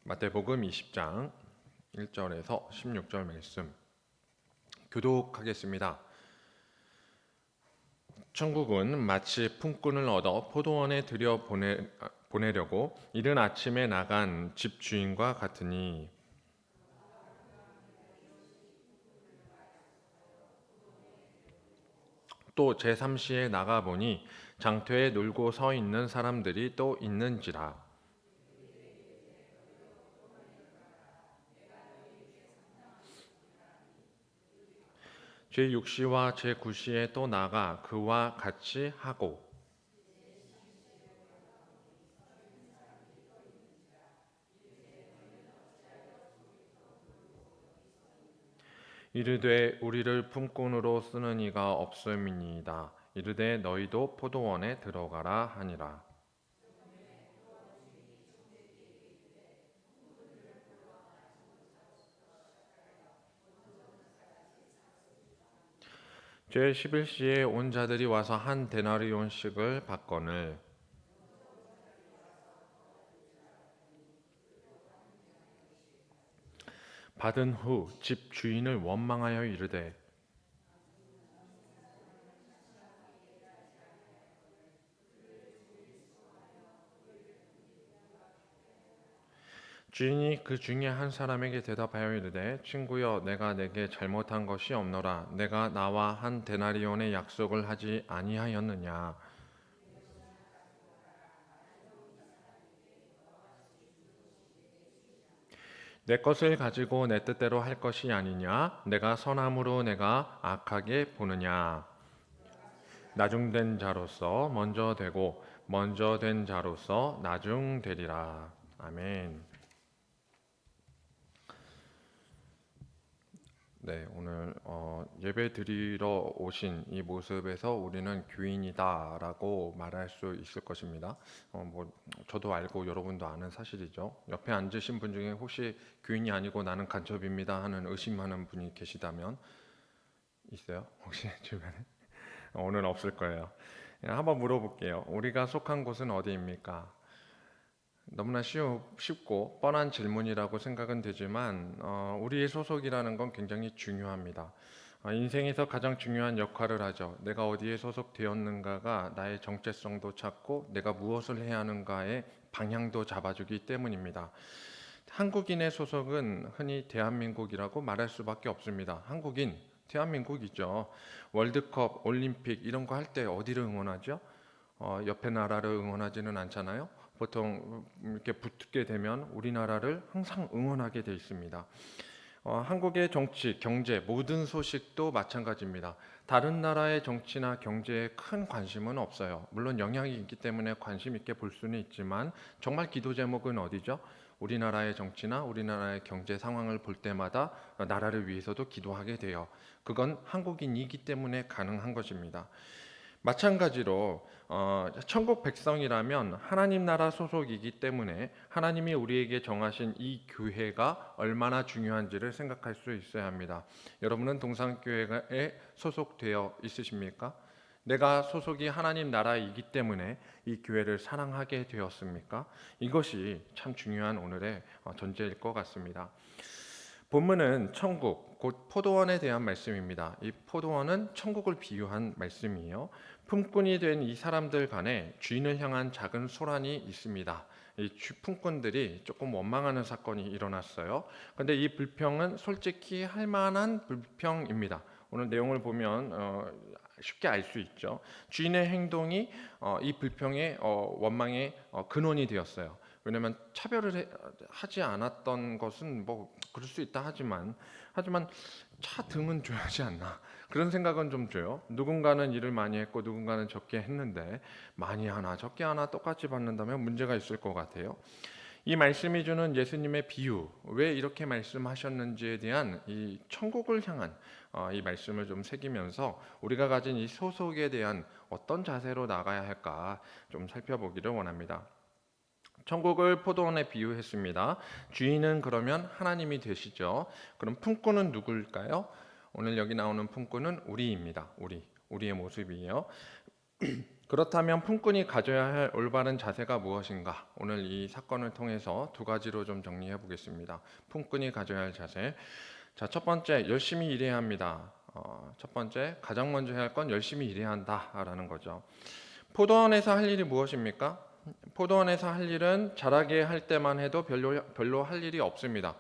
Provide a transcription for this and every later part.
마태복음 20장 1절에서 16절 말씀 교독하겠습니다. 천국은 마치 품꾼을 얻어 포도원에 보내려고 이른 아침에 나간 집주인과 같으니, 또 제3시에 나가보니 장터에 놀고 서 있는 사람들이 또 있는지라. 제6시와 제9시에 또 나가 그와 같이 하고, 이르되 우리를 품꾼으로 쓰는 이가 없음이니이다. 이르되 너희도 포도원에 들어가라 하니라. 제11시에 온 자들이 와서 한 데나리온씩을 받거늘, 받은 후 집 주인을 원망하여 이르되, 주인이 그 중에 한 사람에게 대답하여 이르되, 친구여, 내가 내게 잘못한 것이 없노라. 내가 나와 한 데나리온의 약속을 하지 아니하였느냐. 내 것을 가지고 내 뜻대로 할 것이 아니냐. 내가 선함으로 내가 악하게 보느냐. 나중된 자로서 먼저 되고 먼저 된 자로서 나중되리라. 아멘. 네, 오늘 예배 드리러 오신 이 모습에서 우리는 교인이다라고 말할 수 있을 것입니다. 저도 알고 여러분도 아는 사실이죠. 옆에 앉으신 분 중에 혹시 교인이 아니고 나는 간첩입니다 하는 의심하는 분이 계시다면 있어요? 혹시 주변에? 오늘 없을 거예요. 한번 물어볼게요. 우리가 속한 곳은 어디입니까? 너무나 쉽고 뻔한 질문이라고 생각은 되지만 우리의 소속이라는 건 굉장히 중요합니다. 인생에서 가장 중요한 역할을 하죠. 내가 어디에 소속되었는가가 나의 정체성도 찾고 내가 무엇을 해야 하는가의 방향도 잡아주기 때문입니다. 한국인의 소속은 흔히 대한민국이라고 말할 수밖에 없습니다. 한국인, 대한민국이죠. 월드컵, 올림픽 이런 거 할 때 어디를 응원하죠? 옆에 나라를 응원하지는 않잖아요. 보통 이렇게 붙게 되면 우리나라를 항상 응원하게 돼 있습니다. 한국의 정치, 경제 모든 소식도 마찬가지입니다. 다른 나라의 정치나 경제에 큰 관심은 없어요. 물론 영향이 있기 때문에 관심 있게 볼 수는 있지만 정말 기도 제목은 어디죠? 우리나라의 정치나 우리나라의 경제 상황을 볼 때마다 나라를 위해서도 기도하게 돼요. 그건 한국인이기 때문에 가능한 것입니다. 마찬가지로 천국 백성이라면 하나님 나라 소속이기 때문에 하나님이 우리에게 정하신 이 교회가 얼마나 중요한지를 생각할 수 있어야 합니다. 여러분은 동산교회에 소속되어 있으십니까? 내가 소속이 하나님 나라이기 때문에 이 교회를 사랑하게 되었습니까? 이것이 참 중요한 오늘의 전제일 것 같습니다. 본문은 천국, 곧 포도원에 대한 말씀입니다. 이 포도원은 천국을 비유한 말씀이에요. 품꾼이 된 이 사람들 간에 주인을 향한 작은 소란이 있습니다. 이 품꾼들이 조금 원망하는 사건이 일어났어요. 그런데 이 불평은 솔직히 할 만한 불평입니다. 오늘 내용을 보면 쉽게 알 수 있죠. 주인의 행동이 이 불평의 원망의 근원이 되었어요. 왜냐하면 차별을 하지 않았던 것은 뭐 그럴 수 있다 하지만 차 등은 줘야지 않나 그런 생각은 좀 줘요. 누군가는 일을 많이 했고 누군가는 적게 했는데 많이 하나 적게 하나 똑같이 받는다면 문제가 있을 것 같아요. 이 말씀이 주는 예수님의 비유, 왜 이렇게 말씀하셨는지에 대한 이 천국을 향한 이 말씀을 좀 새기면서 우리가 가진 이 소속에 대한 어떤 자세로 나가야 할까 좀 살펴보기를 원합니다. 천국을 포도원에 비유했습니다. 주인은 그러면 하나님이 되시죠. 그럼 품꾼은 누굴까요? 오늘 여기 나오는 품꾼은 우리입니다. 우리의 모습이에요. 그렇다면 품꾼이 가져야 할 올바른 자세가 무엇인가? 오늘 이 사건을 통해서 두 가지로 좀 정리해 보겠습니다. 품꾼이 가져야 할 자세. 자, 첫 번째, 열심히 일해야 합니다. 첫 번째, 가장 먼저 해야 할 건 열심히 일해야 한다라는 거죠. 포도원에서 할 일이 무엇입니까? 포도원에서 할 일은 자라게 할 때만 해도 별로 할 일이 없습니다.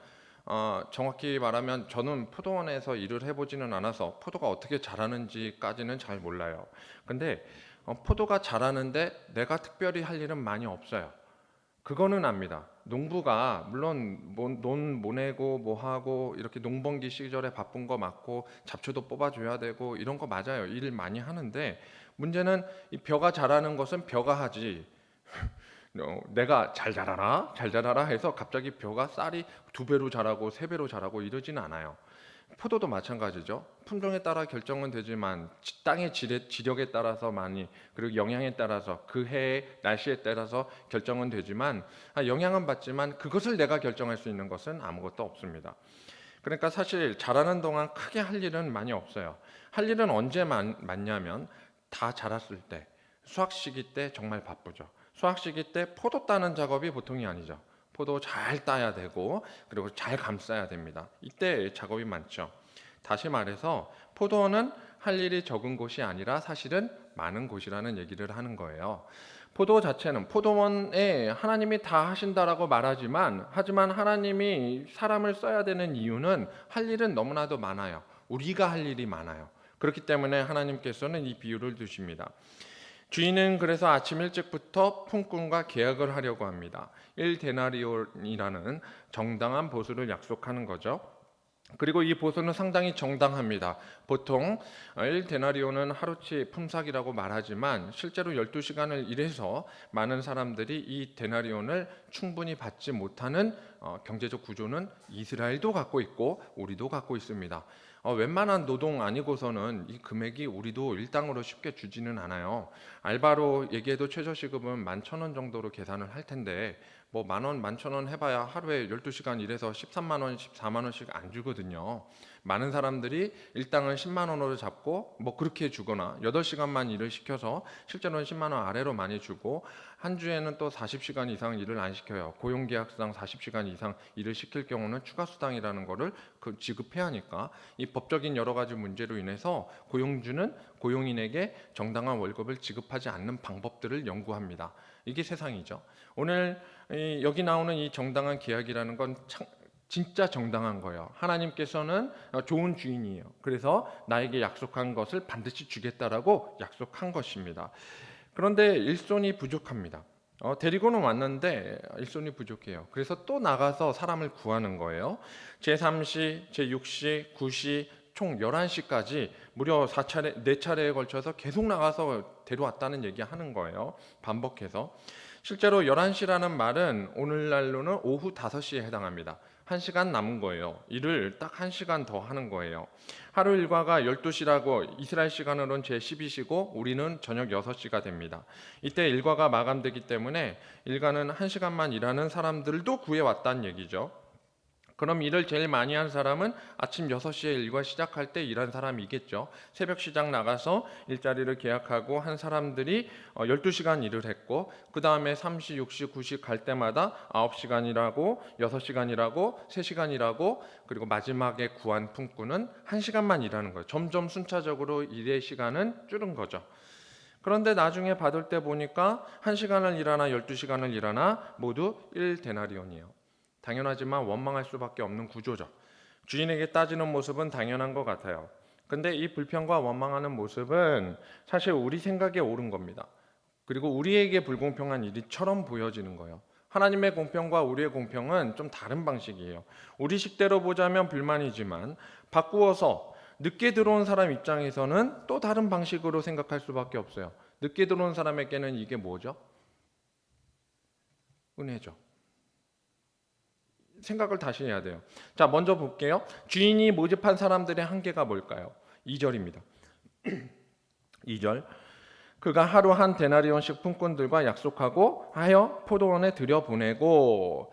정확히 말하면 저는 포도원에서 일을 해보지는 않아서 포도가 어떻게 자라는지까지는 잘 몰라요. 근데 포도가 자라는데 내가 특별히 할 일은 많이 없어요. 그거는 압니다. 농부가 물론 논 모내고 뭐 하고 이렇게 농번기 시절에 바쁜 거 맞고 잡초도 뽑아줘야 되고 이런 거 맞아요. 일 많이 하는데 문제는 이 벼가 자라는 것은 벼가 하지. 내가 잘 자라라 잘 자라라 해서 갑자기 벼가 쌀이 두 배로 자라고 세 배로 자라고 이러지는 않아요. 포도도 마찬가지죠. 품종에 따라 결정은 되지만 땅의 지력에 따라서 많이 그리고 영양에 따라서 그 해의 날씨에 따라서 결정은 되지만 영향은 받지만 그것을 내가 결정할 수 있는 것은 아무것도 없습니다. 그러니까 사실 자라는 동안 크게 할 일은 많이 없어요. 할 일은 언제 많냐면 다 자랐을 때 수확 시기 때 정말 바쁘죠. 수확 시기 때 포도 따는 작업이 보통이 아니죠. 포도 잘 따야 되고 그리고 잘 감싸야 됩니다. 이때 작업이 많죠. 다시 말해서 포도원은 할 일이 적은 곳이 아니라 사실은 많은 곳이라는 얘기를 하는 거예요. 포도 자체는 포도원에 하나님이 다 하신다라고 말하지만 하지만 하나님이 사람을 써야 되는 이유는 할 일은 너무나도 많아요. 우리가 할 일이 많아요. 그렇기 때문에 하나님께서는 이 비유를 두십니다. 주인은 그래서 아침 일찍부터 품꾼과 계약을 하려고 합니다. 1데나리온이라는 정당한 보수를 약속하는 거죠. 그리고 이 보수는 상당히 정당합니다. 보통 1데나리온은 하루치 품삯이라고 말하지만 실제로 12시간을 일해서 많은 사람들이 이 데나리온을 충분히 받지 못하는 경제적 구조는 이스라엘도 갖고 있고 우리도 갖고 있습니다. 웬만한 노동 아니고서는 이 금액이 우리도 일당으로 쉽게 주지는 않아요. 알바로 얘기해도 최저시급은 11,000원 정도로 계산을 할 텐데 뭐 10,000원, 11,000원 해봐야 하루에 12시간 일해서 13만 원, 14만 원씩 안 주거든요. 많은 사람들이 일당은 10만 원으로 잡고 뭐 그렇게 주거나 8시간만 일을 시켜서 실제로는 10만 원 아래로 많이 주고 한 주에는 또 40시간 이상 일을 안 시켜요. 고용계약상 40시간 이상 일을 시킬 경우는 추가 수당이라는 거를 지급해야 하니까 이 법적인 여러 가지 문제로 인해서 고용주는 고용인에게 정당한 월급을 지급하지 않는 방법들을 연구합니다. 이게 세상이죠. 오늘 여기 나오는 이 정당한 계약이라는 건 진짜 정당한 거예요. 하나님께서는 좋은 주인이에요. 그래서 나에게 약속한 것을 반드시 주겠다라고 약속한 것입니다. 그런데 일손이 부족합니다. 데리고는 왔는데 일손이 부족해요. 그래서 또 나가서 사람을 구하는 거예요. 제3시, 제6시, 9시 총 11시까지 무려 4차례에 걸쳐서 계속 나가서 데려왔다는 얘기 하는 거예요. 반복해서. 실제로 11시라는 말은 오늘날로는 오후 5시에 해당합니다. 1시간 남은 거예요. 일을 딱 1시간 더 하는 거예요. 하루 일과가 12시라고 이스라엘 시간으로는 제12시고 우리는 저녁 6시가 됩니다. 이때 일과가 마감되기 때문에 일가는 1시간만 일하는 사람들도 구해왔다는 얘기죠. 그럼 일을 제일 많이 한 사람은 아침 6시에 일과 시작할 때 일한 사람이겠죠. 새벽 시장 나가서 일자리를 계약하고 한 사람들이 12시간 일을 했고 그 다음에 3시, 6시, 9시 갈 때마다 9시간이라고 6시간이라고 3시간이라고 그리고 마지막에 구한 품꾼은 1시간만 일하는 거예요. 점점 순차적으로 일의 시간은 줄은 거죠. 그런데 나중에 받을 때 보니까 1시간을 일하나 12시간을 일하나 모두 1데나리온이에요. 당연하지만 원망할 수밖에 없는 구조죠. 주인에게 따지는 모습은 당연한 것 같아요. 근데 이 불평과 원망하는 모습은 사실 우리 생각에 옳은 겁니다. 그리고 우리에게 불공평한 일처럼 보여지는 거예요. 하나님의 공평과 우리의 공평은 좀 다른 방식이에요. 우리 식대로 보자면 불만이지만 바꾸어서 늦게 들어온 사람 입장에서는 또 다른 방식으로 생각할 수밖에 없어요. 늦게 들어온 사람에게는 이게 뭐죠? 은혜죠. 생각을 다시 해야 돼요. 자, 먼저 볼게요. 주인이 모집한 사람들의 한계가 뭘까요? 2절입니다. 2절. 그가 하루 한 데나리온씩 품꾼들과 약속하고 하여 포도원에 들여보내고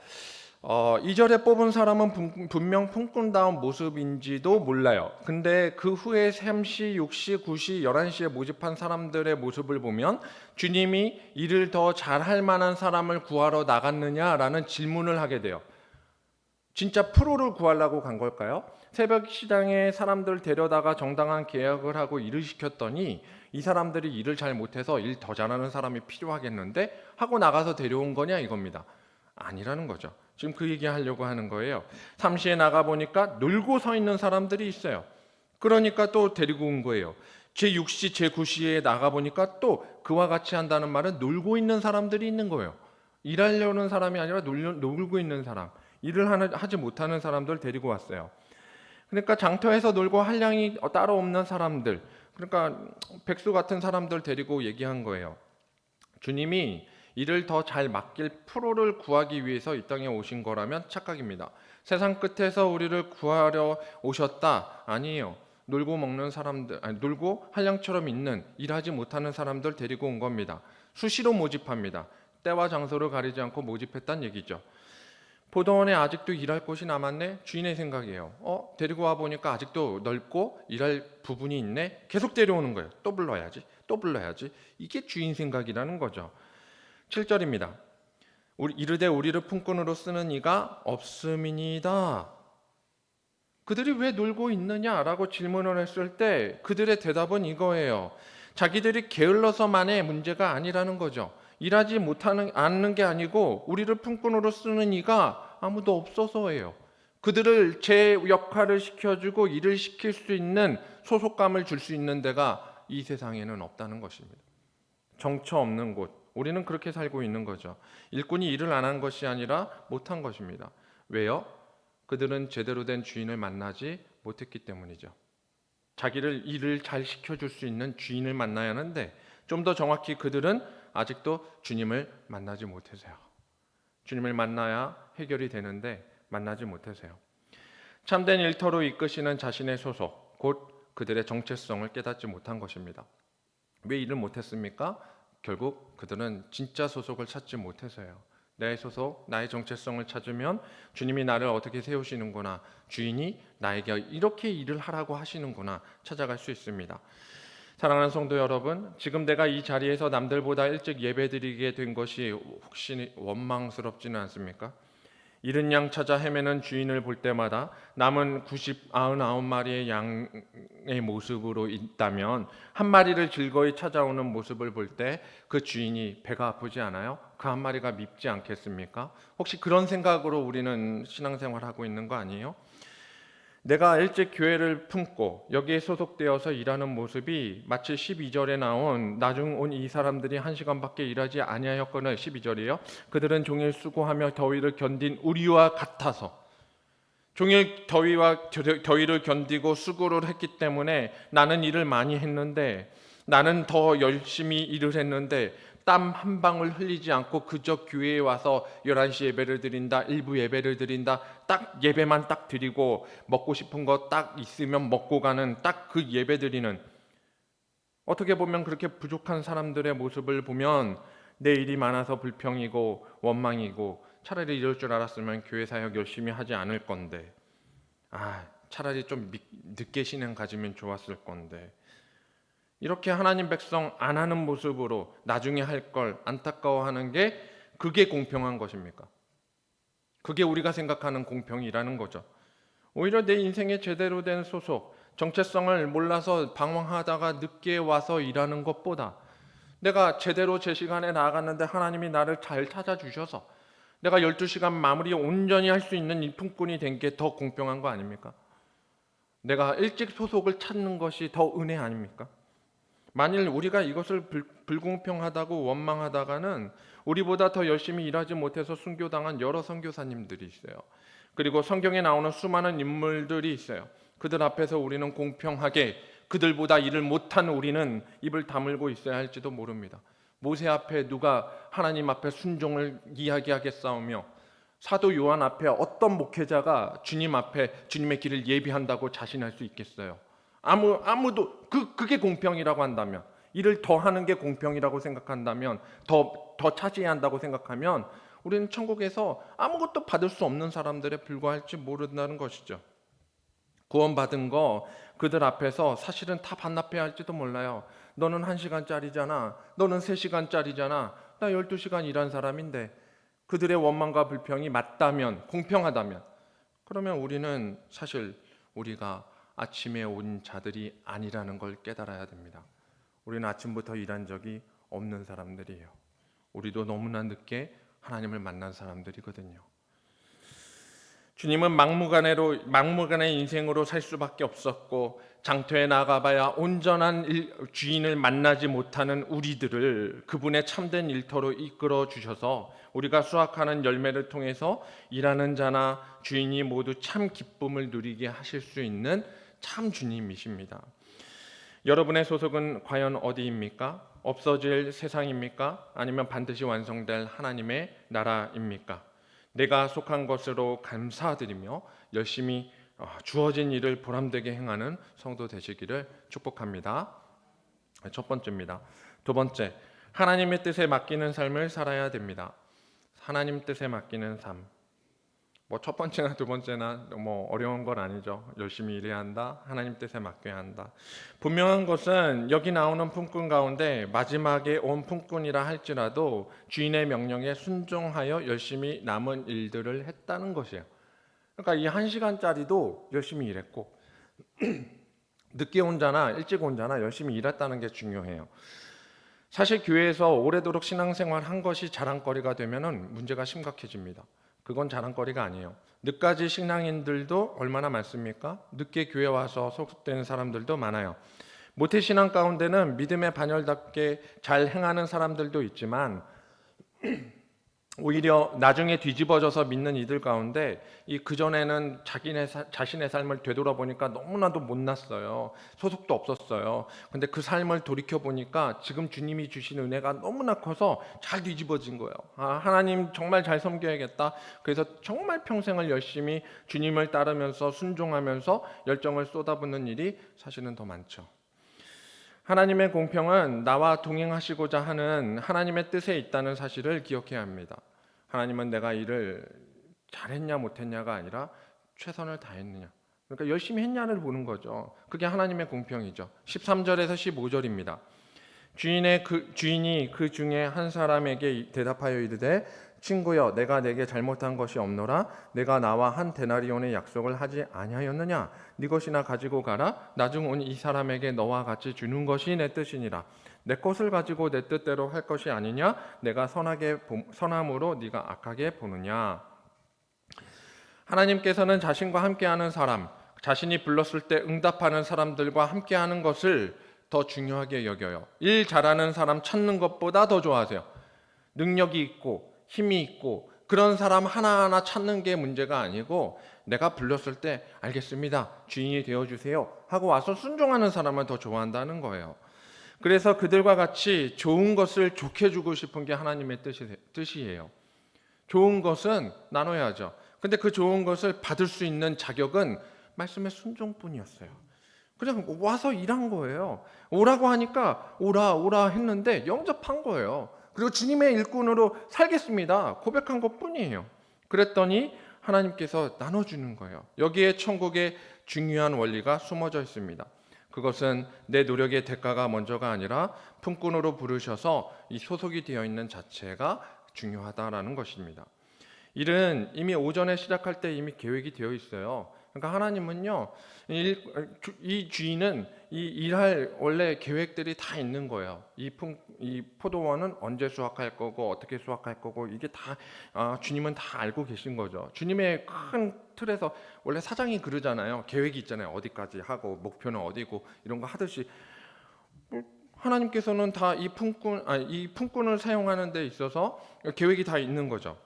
이절에 뽑은 사람은 분명 품꾼다운 모습인지도 몰라요. 근데 그 후에 3시, 6시, 9시, 11시에 모집한 사람들의 모습을 보면 주님이 일을 더 잘할 만한 사람을 구하러 나갔느냐라는 질문을 하게 돼요. 진짜 프로를 구하려고 간 걸까요? 새벽 시장에 사람들 데려다가 정당한 계약을 하고 일을 시켰더니 이 사람들이 일을 잘 못해서 일 더 잘하는 사람이 필요하겠는데 하고 나가서 데려온 거냐 이겁니다. 아니라는 거죠. 지금 그 얘기 하려고 하는 거예요. 삼시에 나가보니까 놀고 서 있는 사람들이 있어요. 그러니까 또 데리고 온 거예요. 제6시, 제9시에 나가보니까 또 그와 같이 한다는 말은 놀고 있는 사람들이 있는 거예요. 일하려는 사람이 아니라 놀고 있는 사람, 일을 하지 못하는 사람들 데리고 왔어요. 그러니까 장터에서 놀고 한량이 따로 없는 사람들, 그러니까 백수 같은 사람들 데리고 얘기한 거예요. 주님이 이를 더 잘 맡길 프로를 구하기 위해서 이 땅에 오신 거라면 착각입니다. 세상 끝에서 우리를 구하려 오셨다? 아니에요. 놀고 먹는 사람들, 아니, 놀고 한량처럼 있는 일하지 못하는 사람들 데리고 온 겁니다. 수시로 모집합니다. 때와 장소를 가리지 않고 모집했단 얘기죠. 포도원에 아직도 일할 곳이 남았네? 주인의 생각이에요. 데리고 와 보니까 아직도 넓고 일할 부분이 있네? 계속 데려오는 거예요. 또 불러야지, 또 불러야지. 이게 주인 생각이라는 거죠. 7절입니다. 이르되 우리를 품꾼으로 쓰는 이가 없음이니이다. 그들이 왜 놀고 있느냐라고 질문을 했을 때 그들의 대답은 이거예요. 자기들이 게을러서만의 문제가 아니라는 거죠. 일하지 못하는 않는 게 아니고 우리를 품꾼으로 쓰는 이가 아무도 없어서예요. 그들을 제 역할을 시켜주고 일을 시킬 수 있는 소속감을 줄 수 있는 데가 이 세상에는 없다는 것입니다. 정처 없는 곳, 우리는 그렇게 살고 있는 거죠. 일꾼이 일을 안 한 것이 아니라 못한 것입니다. 왜요? 그들은 제대로 된 주인을 만나지 못했기 때문이죠. 자기를 일을 잘 시켜줄 수 있는 주인을 만나야 하는데 좀 더 정확히 그들은 아직도 주님을 만나지 못해서요. 주님을 만나야 해결이 되는데 만나지 못해서요. 참된 일터로 이끄시는 자신의 소속, 곧 그들의 정체성을 깨닫지 못한 것입니다. 왜 일을 못했습니까? 결국 그들은 진짜 소속을 찾지 못해서요. 내 소속, 나의 정체성을 찾으면 주님이 나를 어떻게 세우시는구나, 주인이 나에게 이렇게 일을 하라고 하시는구나 찾아갈 수 있습니다. 사랑하는 성도 여러분, 지금 내가 이 자리에서 남들보다 일찍 예배드리게 된 것이 혹시 원망스럽지는 않습니까? 이른 양 찾아 헤매는 주인을 볼 때마다 남은 99마리의 양의 모습으로 있다면 한 마리를 즐거이 찾아오는 모습을 볼 때 그 주인이 배가 아프지 않아요? 그 한 마리가 밉지 않겠습니까? 혹시 그런 생각으로 우리는 신앙생활하고 있는 거 아니에요? 내가 일찍 교회를 품고 여기에 소속되어서 일하는 모습이 마치 12절에 나온 나중 온 이 사람들이 1시간밖에 일하지 아니하였거늘 12절이에요. 그들은 종일 수고하며 더위를 견딘 우리와 같아서 종일 더위를 견디고 수고를 했기 때문에 나는 일을 많이 했는데 나는 더 열심히 일을 했는데 땀 한 방울 흘리지 않고 그저 교회에 와서 11시 예배를 드린다, 일부 예배를 드린다, 딱 예배만 딱 드리고 먹고 싶은 거 딱 있으면 먹고 가는 딱 그 예배 드리는, 어떻게 보면 그렇게 부족한 사람들의 모습을 보면 내 일이 많아서 불평이고 원망이고 차라리 이럴 줄 알았으면 교회 사역 열심히 하지 않을 건데, 차라리 좀 늦게 신앙 가지면 좋았을 건데, 이렇게 하나님 백성 안 하는 모습으로 나중에 할 걸 안타까워하는 게 그게 공평한 것입니까? 그게 우리가 생각하는 공평이라는 거죠. 오히려 내 인생에 제대로 된 소속, 정체성을 몰라서 방황하다가 늦게 와서 일하는 것보다 내가 제대로 제 시간에 나아갔는데 하나님이 나를 잘 찾아주셔서 내가 12시간 마무리 온전히 할 수 있는 이 품꾼이 된 게 더 공평한 거 아닙니까? 내가 일찍 소속을 찾는 것이 더 은혜 아닙니까? 만일 우리가 이것을 불공평하다고 원망하다가는 우리보다 더 열심히 일하지 못해서 순교당한 여러 선교사님들이 있어요. 그리고 성경에 나오는 수많은 인물들이 있어요. 그들 앞에서 우리는 공평하게 그들보다 일을 못한 우리는 입을 다물고 있어야 할지도 모릅니다. 모세 앞에 누가 하나님 앞에 순종을 이야기하겠사오며 사도 요한 앞에 어떤 목회자가 주님 앞에 주님의 길을 예비한다고 자신할 수 있겠어요? 아무도 그게 공평이라고 한다면, 일을 더 하는 게 공평이라고 생각한다면, 더 차지해야 한다고 생각하면 우리는 천국에서 아무것도 받을 수 없는 사람들에 불과할지 모른다는 것이죠. 구원받은 거 그들 앞에서 사실은 다 반납해야 할지도 몰라요. 너는 1시간짜리잖아. 너는 3시간짜리잖아. 나 12시간 일한 사람인데. 그들의 원망과 불평이 맞다면, 공평하다면, 그러면 우리는 사실 우리가 아침에 온 자들이 아니라는 걸 깨달아야 됩니다. 우리는 아침부터 일한 적이 없는 사람들이에요. 우리도 너무나 늦게 하나님을 만난 사람들이거든요. 주님은 막무가내 인생으로 살 수밖에 없었고, 장터에 나가봐야 온전한 주인을 만나지 못하는 우리들을 그분의 참된 일터로 이끌어 주셔서 우리가 수확하는 열매를 통해서 일하는 자나 주인이 모두 참 기쁨을 누리게 하실 수 있는 참 주님이십니다. 여러분의 소속은 과연 어디입니까? 없어질 세상입니까? 아니면 반드시 완성될 하나님의 나라입니까? 내가 속한 것으로 감사드리며 열심히 주어진 일을 보람되게 행하는 성도 되시기를 축복합니다. 첫 번째입니다. 두 번째, 하나님의 뜻에 맡기는 삶을 살아야 됩니다. 하나님 뜻에 맡기는 삶. 첫 번째나 두 번째나 어려운 건 아니죠. 열심히 일해야 한다. 하나님 뜻에 맡겨야 한다. 분명한 것은 여기 나오는 품꾼 가운데 마지막에 온 품꾼이라 할지라도 주인의 명령에 순종하여 열심히 남은 일들을 했다는 것이에요. 그러니까 이 1시간짜리도 열심히 일했고 늦게 온 자나 일찍 온 자나 열심히 일했다는 게 중요해요. 사실 교회에서 오래도록 신앙생활 한 것이 자랑거리가 되면은 문제가 심각해집니다. 그건 자랑거리가 아니에요. 늦까지 신앙인들도 얼마나 많습니까? 늦게 교회 와서 소속된 사람들도 많아요. 모태신앙 가운데는 믿음의 반열답게 잘 행하는 사람들도 있지만 오히려 나중에 뒤집어져서 믿는 이들 가운데 그전에는 자신의 삶을 되돌아보니까 너무나도 못났어요. 소속도 없었어요. 근데 그 삶을 돌이켜보니까 지금 주님이 주신 은혜가 너무나 커서 잘 뒤집어진 거예요. 하나님 정말 잘 섬겨야겠다. 그래서 정말 평생을 열심히 주님을 따르면서 순종하면서 열정을 쏟아붓는 일이 사실은 더 많죠. 하나님의 공평은 나와 동행하시고자 하는 하나님의 뜻에 있다는 사실을 기억해야 합니다. 하나님은 내가 일을 잘했냐 못했냐가 아니라 최선을 다했느냐, 그러니까 열심히 했냐를 보는 거죠. 그게 하나님의 공평이죠. 13절에서 15절입니다. 주인이 그 중에 한 사람에게 대답하여 이르되 친구여 내가 내게 잘못한 것이 없노라. 내가 나와 한 데나리온의 약속을 하지 아니하였느냐. 네 것이나 가지고 가라. 나중 온 이 사람에게 너와 같이 주는 것이 내 뜻이니라. 내 것을 가지고 내 뜻대로 할 것이 아니냐. 내가 선함으로 네가 악하게 보느냐. 하나님께서는 자신과 함께하는 사람, 자신이 불렀을 때 응답하는 사람들과 함께하는 것을 더 중요하게 여겨요. 일 잘하는 사람 찾는 것보다 더 좋아하세요. 능력이 있고 힘이 있고 그런 사람 하나하나 찾는 게 문제가 아니고 내가 불렀을 때 알겠습니다. 주인이 되어주세요 하고 와서 순종하는 사람을 더 좋아한다는 거예요. 그래서 그들과 같이 좋은 것을 좋게 주고 싶은 게 하나님의 뜻이에요. 좋은 것은 나눠야죠. 근데 그 좋은 것을 받을 수 있는 자격은 말씀의 순종뿐이었어요. 그냥 와서 일한 거예요. 오라고 하니까 오라 했는데 영접한 거예요. 그리고 주님의 일꾼으로 살겠습니다 고백한 것뿐이에요. 그랬더니 하나님께서 나눠주는 거예요. 여기에 천국의 중요한 원리가 숨어져 있습니다. 그것은 내 노력의 대가가 먼저가 아니라 품꾼으로 부르셔서 이 소속이 되어 있는 자체가 중요하다라는 것입니다. 일은 이미 오전에 시작할 때 이미 계획이 되어 있어요. 그러니까 하나님은요, 이 주인은 이 일할 원래 계획들이 다 있는 거예요. 이 포도원은 언제 수확할 거고 어떻게 수확할 거고 이게 다 주님은 다 알고 계신 거죠. 주님의 큰 틀에서 원래 사장이 그러잖아요. 계획이 있잖아요. 어디까지 하고 목표는 어디고 이런 거 하듯이 하나님께서는 다 이 품꾼을 사용하는 데 있어서 계획이 다 있는 거죠.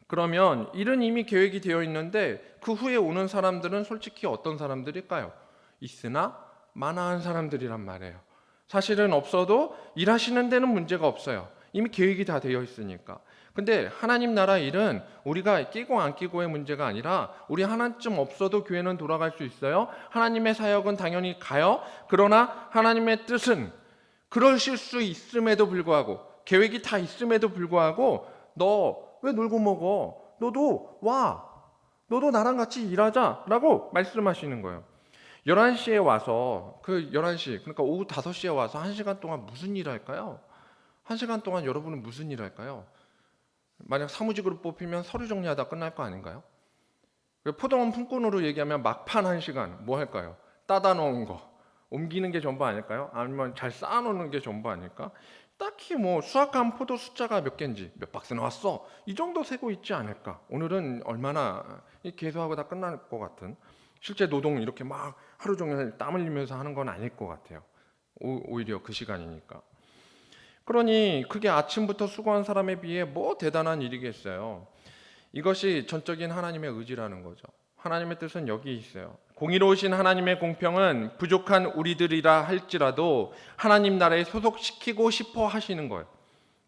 그러면 일은 이미 계획이 되어 있는데 그 후에 오는 사람들은 솔직히 어떤 사람들일까요? 있으나 마나한 사람들이란 말이에요. 사실은 없어도 일하시는 데는 문제가 없어요. 이미 계획이 다 되어 있으니까. 근데 하나님 나라 일은 우리가 끼고 안 끼고의 문제가 아니라 우리 하나쯤 없어도 교회는 돌아갈 수 있어요. 하나님의 사역은 당연히 가요. 그러나 하나님의 뜻은 그러실 수 있음에도 불구하고 계획이 다 있음에도 불구하고 너 왜 놀고 먹어? 너도 와. 너도 나랑 같이 일하자라고 말씀하시는 거예요. 11시에 와서 11시 그러니까 오후 5시에 와서 1시간 동안 무슨 일 할까요? 1시간 동안 여러분은 무슨 일 할까요? 만약 사무직으로 뽑히면 서류 정리하다 끝날 거 아닌가요? 포동원 품꾼으로 얘기하면 막판 1시간 뭐 할까요? 따다 놓은 거 옮기는 게 전부 아닐까요? 아니면 잘 쌓아놓는 게 전부 아닐까? 딱히 뭐 수확한 포도 숫자가 몇 개인지 몇 박스 나왔어 이 정도 세고 있지 않을까? 오늘은 얼마나 개수하고 다 끝날 것 같은 실제 노동 이렇게 막 하루 종일 땀 흘리면서 하는 건 아닐 것 같아요. 오히려 그 시간이니까. 그러니 그게 아침부터 수고한 사람에 비해 뭐 대단한 일이겠어요. 이것이 전적인 하나님의 의지라는 거죠. 하나님의 뜻은 여기 있어요. 공의로우신 하나님의 공평은 부족한 우리들이라 할지라도 하나님 나라에 소속시키고 싶어 하시는 거예요.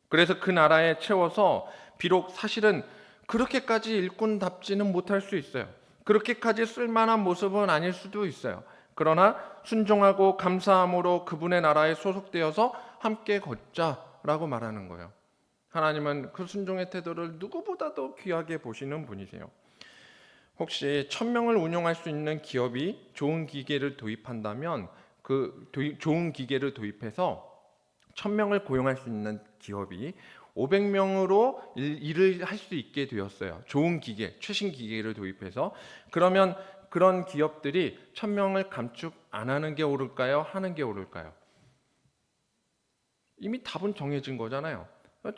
그래서 그 나라에 채워서 비록 사실은 그렇게까지 일꾼답지는 못할 수 있어요. 그렇게까지 쓸만한 모습은 아닐 수도 있어요. 그러나 순종하고 감사함으로 그분의 나라에 소속되어서 함께 걷자라고 말하는 거예요. 하나님은 그 순종의 태도를 누구보다도 귀하게 보시는 분이세요. 혹시 1,000명을 운영할 수 있는 기업이 좋은 기계를 도입한다면 좋은 기계를 도입해서 1,000명을 고용할 수 있는 기업이 500명으로 일을 할 수 있게 되었어요. 좋은 기계, 최신 기계를 도입해서. 그러면 그런 기업들이 1,000명을 감축 안 하는 게 옳을까요? 하는 게 옳을까요? 이미 답은 정해진 거잖아요.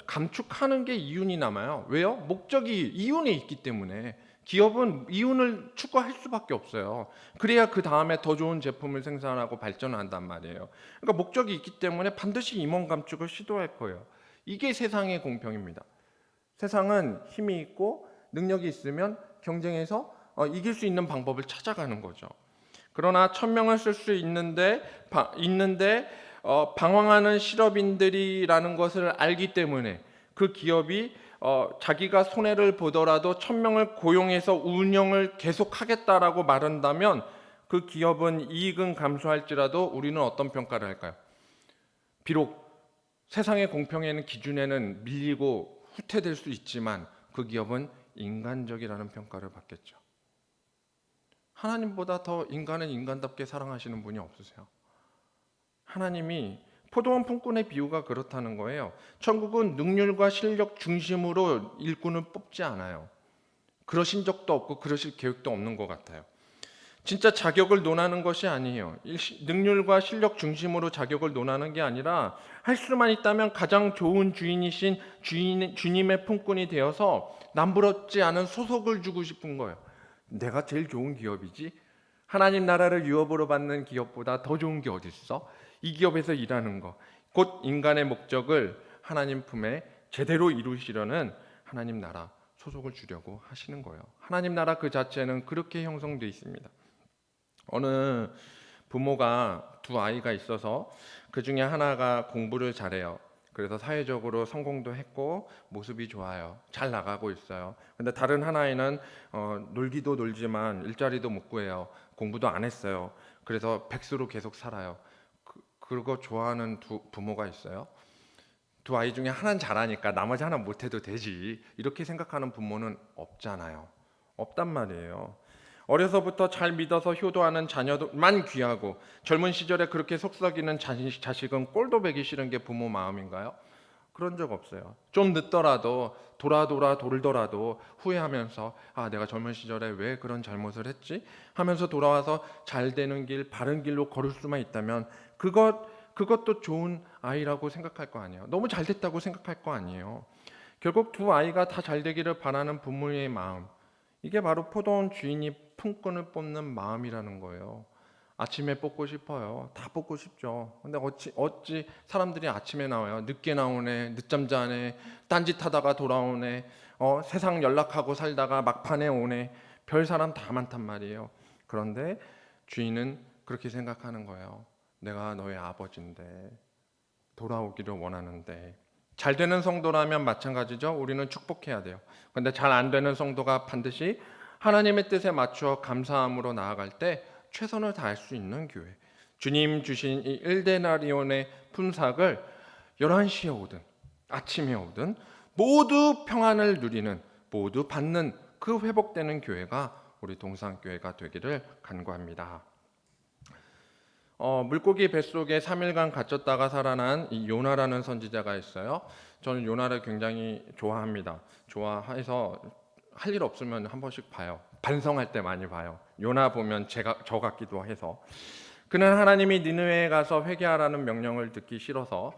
감축하는 게 이윤이 남아요. 왜요? 이윤이 있기 때문에. 기업은 이윤을 추구할 수밖에 없어요. 그래야 그 다음에 더 좋은 제품을 생산하고 발전한단 말이에요. 그러니까 목적이 있기 때문에 반드시 임원 감축을 시도할 거예요. 이게 세상의 공평입니다. 세상은 힘이 있고 능력이 있으면 경쟁해서 이길 수 있는 방법을 찾아가는 거죠. 그러나 1,000명을 쓸 수 있는데 방황하는 실업인들이라는 것을 알기 때문에 그 기업이 자기가 손해를 보더라도 1,000명을 고용해서 운영을 계속하겠다라고 말한다면 그 기업은 이익은 감소할지라도 우리는 어떤 평가를 할까요? 비록 세상의 공평에는 기준에는 밀리고 후퇴될 수 있지만 그 기업은 인간적이라는 평가를 받겠죠. 하나님보다 더 인간은 인간답게 사랑하시는 분이 없으세요. 하나님이 포도원 품꾼의 비유가 그렇다는 거예요. 천국은 능률과 실력 중심으로 일꾼을 뽑지 않아요. 그러신 적도 없고 그러실 계획도 없는 것 같아요. 진짜 자격을 논하는 것이 아니에요. 능률과 실력 중심으로 자격을 논하는 게 아니라 할 수만 있다면 가장 좋은 주인이신 주님의 품꾼이 되어서 남부럽지 않은 소속을 주고 싶은 거예요. 내가 제일 좋은 기업이지? 하나님 나라를 유업으로 받는 기업보다 더 좋은 게 어디 있어? 이 기업에서 일하는 거. 곧 인간의 목적을 하나님 품에 제대로 이루시려는 하나님 나라 소속을 주려고 하시는 거예요. 하나님 나라 그 자체는 그렇게 형성되어 있습니다. 어느 부모가 두 아이가 있어서 그 중에 하나가 공부를 잘해요. 그래서 사회적으로 성공도 했고 모습이 좋아요. 잘 나가고 있어요. 근데 다른 하나는 놀기도 놀지만 일자리도 못 구해요. 공부도 안 했어요. 그래서 백수로 계속 살아요. 그거 좋아하는 두 부모가 있어요. 두 아이 중에 하나는 잘하니까 나머지 하나 못해도 되지. 이렇게 생각하는 부모는 없잖아요. 없단 말이에요. 어려서부터 잘 믿어서 효도하는 자녀만 귀하고 젊은 시절에 그렇게 속썩이는 자식은 꼴도 보기 싫은 게 부모 마음인가요? 그런 적 없어요. 좀 늦더라도 돌더라도 후회하면서 내가 젊은 시절에 왜 그런 잘못을 했지? 하면서 돌아와서 잘 되는 길, 바른 길로 걸을 수만 있다면 그것도 좋은 아이라고 생각할 거 아니에요. 너무 잘 됐다고 생각할 거 아니에요. 결국 두 아이가 다 잘 되기를 바라는 부모의 마음, 이게 바로 포도원 주인이 품꾼을 뽑는 마음이라는 거예요. 아침에 뽑고 싶어요. 다 뽑고 싶죠. 근데 어찌 사람들이 아침에 나와요. 늦게 나오네, 늦잠 자네, 딴짓하다가 돌아오네, 세상 연락하고 살다가 막판에 오네. 별 사람 다 많단 말이에요. 그런데 주인은 그렇게 생각하는 거예요. 내가 너의 아버지인데 돌아오기를 원하는데. 잘 되는 성도라면 마찬가지죠. 우리는 축복해야 돼요. 근데 잘 안 되는 성도가 반드시 하나님의 뜻에 맞추어 감사함으로 나아갈 때 최선을 다할 수 있는 교회. 주님 주신 이 1데나리온의 품삯을 11시에 오든 아침에 오든 모두 평안을 누리는, 모두 받는 그 회복되는 교회가 우리 동산교회가 되기를 간구합니다. 물고기 뱃속에 3일간 갇혔다가 살아난 이 요나라는 선지자가 있어요. 저는 요나를 굉장히 좋아합니다. 좋아해서 할 일 없으면 한 번씩 봐요. 반성할 때 많이 봐요. 요나 보면 저 같기도 해서. 그는 하나님이 니느웨에 가서 회개하라는 명령을 듣기 싫어서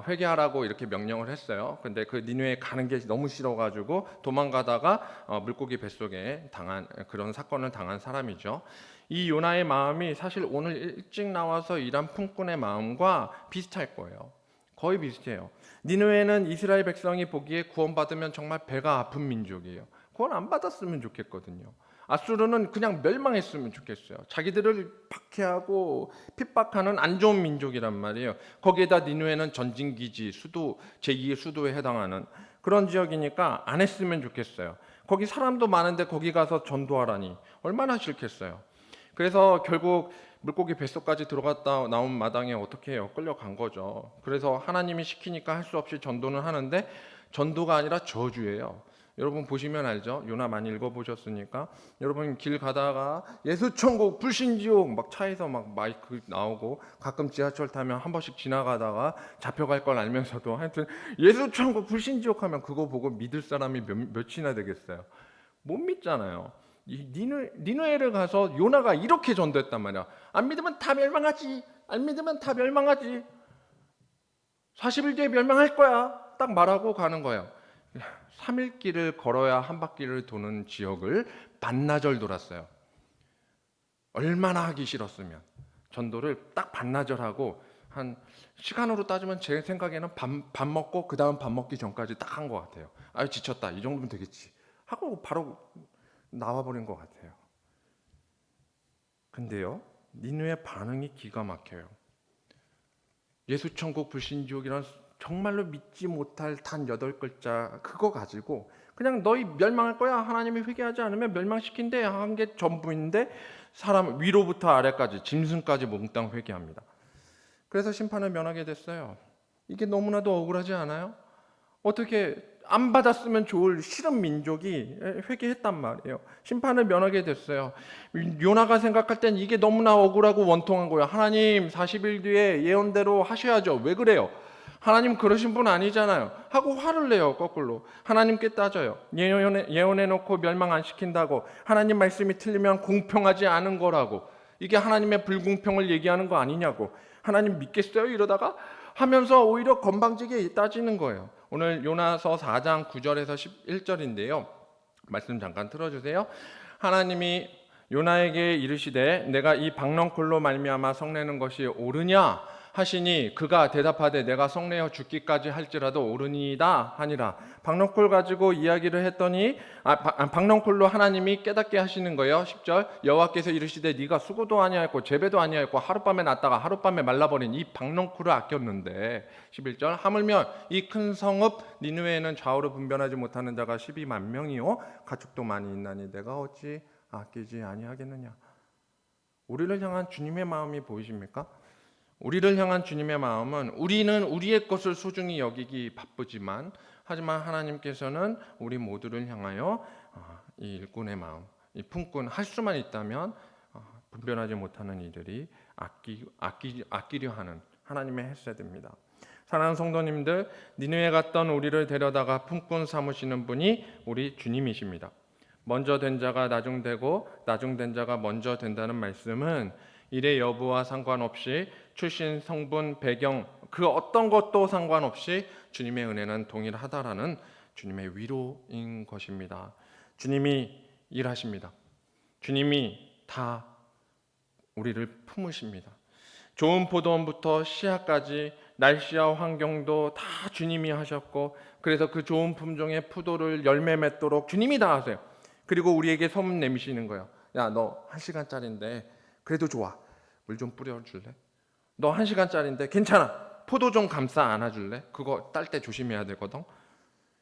회개하라고 이렇게 명령을 했어요. 근데 그 니느웨에 가는 게 너무 싫어가지고 도망가다가 물고기 뱃속에 당한 그런 사건을 당한 사람이죠. 이 요나의 마음이 사실 오늘 일찍 나와서 일한 품꾼의 마음과 비슷할 거예요. 거의 비슷해요. 니느웨는 이스라엘 백성이 보기에 구원받으면 정말 배가 아픈 민족이에요. 구원 안 받았으면 좋겠거든요. 아수르는 그냥 멸망했으면 좋겠어요. 자기들을 박해하고 핍박하는 안 좋은 민족이란 말이에요. 거기에다 니느웨는 전진기지, 수도, 제2의 수도에 해당하는 그런 지역이니까 안 했으면 좋겠어요. 거기 사람도 많은데 거기 가서 전도하라니 얼마나 싫겠어요. 그래서 결국 물고기 뱃속까지 들어갔다 나온 마당에 어떻게 해요? 끌려간 거죠. 그래서 하나님이 시키니까 할 수 없이 전도는 하는데 전도가 아니라 저주예요. 여러분 보시면 알죠? 요나 많이 읽어보셨으니까 여러분 길 가다가 예수천국 불신지옥 막 차에서 막 마이크 나오고 가끔 지하철 타면 한 번씩 지나가다가 잡혀갈 걸 알면서도 하여튼 예수천국 불신지옥 하면 그거 보고 믿을 사람이 몇이나 되겠어요? 못 믿잖아요. 니느웨를 가서 요나가 이렇게 전도했단 말이야. 안 믿으면 다 멸망하지. 안 믿으면 다 멸망하지. 40일 뒤에 멸망할 거야. 딱 말하고 가는 거예요. 3일 길을 걸어야 한 바퀴를 도는 지역을 반나절 돌았어요. 얼마나 하기 싫었으면. 전도를 딱 반나절 하고 한 시간으로 따지면 제 생각에는 밥 먹고 그 다음 밥 먹기 전까지 딱 한 것 같아요. 아유 지쳤다. 이 정도면 되겠지. 하고 바로 나와버린 것 같아요. 근데요, 니느웨 반응이 기가 막혀요. 예수천국 불신지옥이란 정말로 믿지 못할 단 8글자 그거 가지고 그냥 너희 멸망할 거야. 하나님이 회개하지 않으면 멸망시킨대 한 게 전부인데 사람 위로부터 아래까지 짐승까지 몽땅 회개합니다. 그래서 심판을 면하게 됐어요. 이게 너무나도 억울하지 않아요? 어떻게 안 받았으면 좋을 싫은 민족이 회개했단 말이에요. 심판을 면하게 됐어요. 요나가 생각할 땐 이게 너무나 억울하고 원통한 거예요. 하나님 40일 뒤에 예언대로 하셔야죠. 왜 그래요? 하나님 그러신 분 아니잖아요. 하고 화를 내요. 거꾸로 하나님께 따져요. 예언해놓고 멸망 안 시킨다고 하나님 말씀이 틀리면 공평하지 않은 거라고 이게 하나님의 불공평을 얘기하는 거 아니냐고 하나님 믿겠어요? 이러다가 하면서 오히려 건방지게 따지는 거예요. 오늘 요나서 4장 9절에서 11절인데요. 말씀 잠깐 틀어주세요. 하나님이 요나에게 이르시되 내가 이 박넝쿨로 말미암아 성내는 것이 옳으냐 하시니 그가 대답하되 내가 성내어 죽기까지 할지라도 옳으니이다 하니라. 박넝쿨 가지고 이야기를 했더니 박넝쿨로 하나님이 깨닫게 하시는 거예요. 10절 여호와께서 이르시되 네가 수고도 아니하였고 재배도 아니하였고 하룻밤에 났다가 하룻밤에 말라버린 이 박넝쿨을 아꼈는데 11절 하물며 이 큰 성읍 니느웨에는 좌우로 분변하지 못하는 자가 12만 명이요 가축도 많이 있나니 내가 어찌 아끼지 아니하겠느냐. 우리를 향한 주님의 마음이 보이십니까? 우리를 향한 주님의 마음은 우리는 우리의 것을 소중히 여기기 바쁘지만 하지만 하나님께서는 우리 모두를 향하여 이 일꾼의 마음, 이 품꾼 할 수만 있다면 분별하지 못하는 이들이 아끼려 하는 하나님의 헤세드입니다. 사랑하는 성도님들, 니느웨 갔던 우리를 데려다가 품꾼 삼으시는 분이 우리 주님이십니다. 먼저 된 자가 나중되고 나중된 자가 먼저 된다는 말씀은 일의 여부와 상관없이 출신, 성분, 배경 그 어떤 것도 상관없이 주님의 은혜는 동일하다라는 주님의 위로인 것입니다. 주님이 일하십니다. 주님이 다 우리를 품으십니다. 좋은 포도원부터 씨앗까지 날씨와 환경도 다 주님이 하셨고 그래서 그 좋은 품종의 포도를 열매 맺도록 주님이 다 하세요. 그리고 우리에게 소문 내미시는 거예요. 야, 너 1시간짜리인데 그래도 좋아. 물 좀 뿌려줄래? 너 1시간짜리인데 괜찮아. 포도 좀 감싸 안아줄래? 그거 딸 때 조심해야 되거든.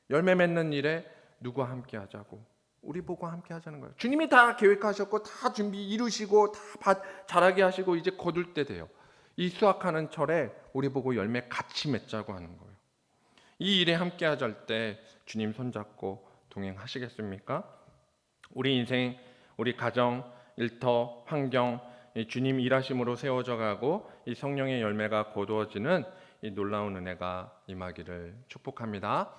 열매 맺는 일에 누구와 함께 하자고. 우리 보고 함께 하자는 거예요. 주님이 다 계획하셨고 다 준비 이루시고 다 자라게 하시고 이제 거둘 때 돼요. 이 수확하는 철에 우리 보고 열매 같이 맺자고 하는 거예요. 이 일에 함께 하실 때 주님 손잡고 동행하시겠습니까? 우리 인생, 우리 가정, 일터, 환경, 이 주님 일하심으로 세워져 가고 이 성령의 열매가 거두어지는 이 놀라운 은혜가 임하기를 축복합니다.